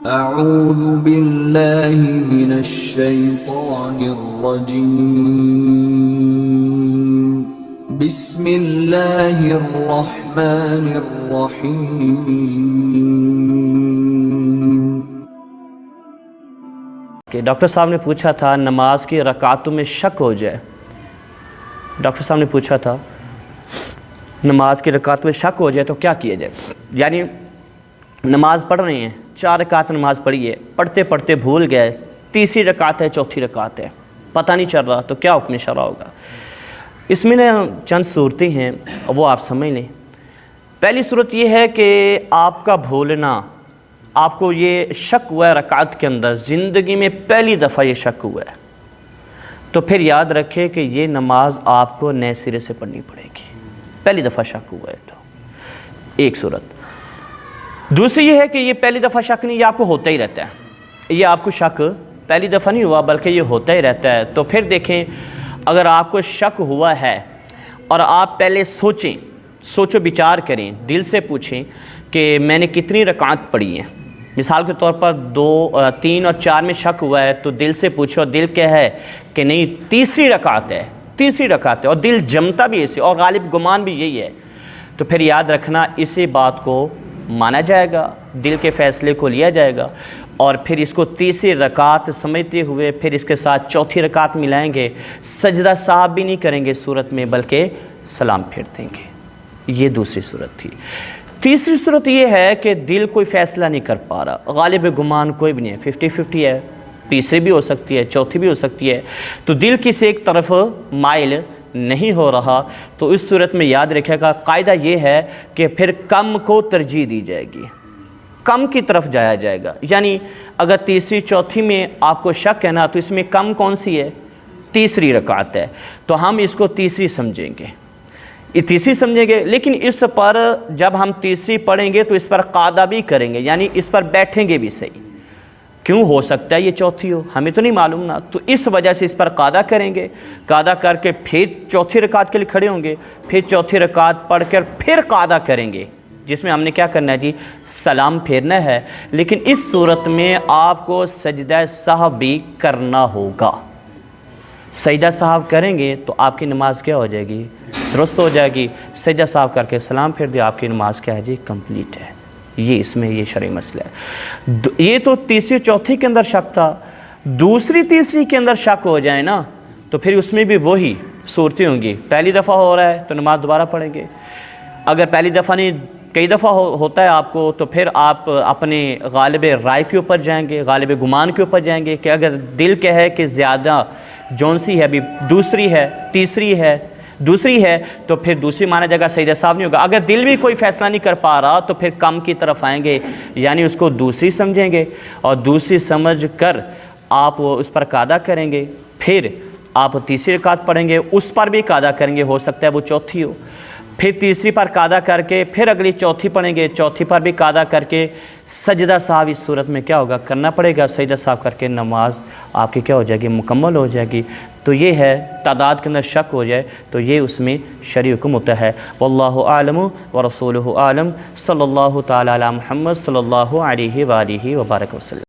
اعوذ باللہ من الشیطان الرجیم بسم اللہ الرحمن الرحیم۔ کہ ڈاکٹر صاحب نے پوچھا تھا نماز کی رکعتوں میں شک ہو جائے، ڈاکٹر صاحب نے پوچھا تھا نماز کی رکعت میں شک ہو جائے تو کیا کیا جائے؟ یعنی نماز پڑھ رہے ہیں، 4 رکعت نماز پڑھی ہے، پڑھتے پڑھتے بھول گئے، تیسری رکعت ہے، چوتھی رکعت ہے، پتہ نہیں چل رہا، تو کیا حکم شرع ہوگا؟ اس میں چند صورتیں ہیں، وہ آپ سمجھ لیں۔ پہلی صورت یہ ہے کہ آپ کا بھولنا، آپ کو یہ شک ہوا ہے رکعت کے اندر، زندگی میں پہلی دفعہ یہ شک ہوا ہے، تو پھر یاد رکھے کہ یہ نماز آپ کو نئے سرے سے پڑھنی پڑے گی۔ پہلی دفعہ شک ہوا ہے تو ایک صورت۔ دوسری یہ ہے کہ یہ پہلی دفعہ شک نہیں، یہ آپ کو ہوتا ہی رہتا ہے، یہ آپ کو شک پہلی دفعہ نہیں ہوا بلکہ یہ ہوتا ہی رہتا ہے۔ تو پھر دیکھیں، اگر آپ کو شک ہوا ہے اور آپ پہلے سوچو بچار کریں، دل سے پوچھیں کہ میں نے کتنی رکعت پڑھی ہیں۔ مثال کے طور پر 2، 3 اور 4 میں شک ہوا ہے تو دل سے پوچھو، دل کیا ہے کہ نہیں تیسری رکعت ہے اور دل جمتا بھی اسے، اور غالب گمان بھی یہی ہے، تو پھر یاد رکھنا اسی بات کو مانا جائے گا، دل کے فیصلے کو لیا جائے گا، اور پھر اس کو تیسری رکعت سمجھتے ہوئے پھر اس کے ساتھ چوتھی رکعت ملائیں گے، سجدہ سہو بھی نہیں کریں گے صورت میں بلکہ سلام پھیر دیں گے۔ یہ دوسری صورت تھی۔ تیسری صورت یہ ہے کہ دل کوئی فیصلہ نہیں کر پا رہا، غالب گمان کوئی بھی نہیں ہے، 50-50 ہے، تیسری بھی ہو سکتی ہے، چوتھی بھی ہو سکتی ہے، تو دل کسی ایک طرف مائل نہیں ہو رہا، تو اس صورت میں یاد رکھے گا قاعدہ یہ ہے کہ پھر کم کو ترجیح دی جائے گی، کم کی طرف جایا جائے گا۔ یعنی اگر تیسری چوتھی میں آپ کو شک ہے نا، تو اس میں کم کون سی ہے؟ تیسری رکعت ہے، تو ہم اس کو تیسری سمجھیں گے، لیکن اس پر جب ہم تیسری پڑھیں گے تو اس پر قاعدہ بھی کریں گے، یعنی اس پر بیٹھیں گے بھی صحیح، کیوں ہو سکتا ہے یہ چوتھی ہو، ہمیں تو نہیں معلوم نا، تو اس وجہ سے اس پر قاعدہ کریں گے، قاعدہ کر کے پھر چوتھی رکعت کے لیے کھڑے ہوں گے، پھر چوتھی رکعت پڑھ کر پھر قاعدہ کریں گے، جس میں ہم نے کیا کرنا ہے جی؟ سلام پھیرنا ہے۔ لیکن اس صورت میں آپ کو سجدہ سہو بھی کرنا ہوگا، سجدہ سہو کریں گے تو آپ کی نماز کیا ہو جائے گی؟ درست ہو جائے گی۔ سجدہ سہو کر کے سلام پھیر دیا، آپ کی نماز کیا ہے جی؟ کمپلیٹ ہے۔ یہ اس میں یہ شرعی مسئلہ ہے۔ یہ تو تیسری چوتھی کے اندر شک تھا، دوسری تیسری کے اندر شک ہو جائے نا تو پھر اس میں بھی وہی صورتیں ہوں گی، پہلی دفعہ ہو رہا ہے تو نماز دوبارہ پڑھیں گے، اگر پہلی دفعہ نہیں کئی دفعہ ہوتا ہے آپ کو تو پھر آپ اپنے غالب رائے کے اوپر جائیں گے، غالب گمان کے اوپر جائیں گے کہ اگر دل کے ہے کہ زیادہ جون سی ہے، ابھی دوسری ہے، دوسری ہے تو پھر دوسری مانا جگہ سجدہ سہو نہیں ہوگا۔ اگر دل بھی کوئی فیصلہ نہیں کر پا رہا تو پھر کم کی طرف آئیں گے، یعنی اس کو دوسری سمجھیں گے، اور دوسری سمجھ کر آپ اس پر قاعدہ کریں گے، پھر آپ تیسری رکعت پڑھیں گے، اس پر بھی قاعدہ کریں گے، ہو سکتا ہے وہ چوتھی ہو، پھر تیسری پر قاعدہ کر کے پھر اگلی چوتھی پڑھیں گے، چوتھی پر بھی قاعدہ کر کے سجدہ سہو اس صورت میں کیا ہوگا؟ کرنا پڑے گا، سجدہ سہو کر کے نماز آپ کی کیا ہو جائے گی؟ مکمل ہو جائے گی۔ تو یہ ہے تعداد کے اندر شک ہو جائے تو یہ اس میں شرعی حکم ہوتا ہے۔ واللہ اعلم ورسولہ اعلم، صلی اللہ تعالی علی محمد صلی اللہ علیہ وآلہ وبارک وسلم۔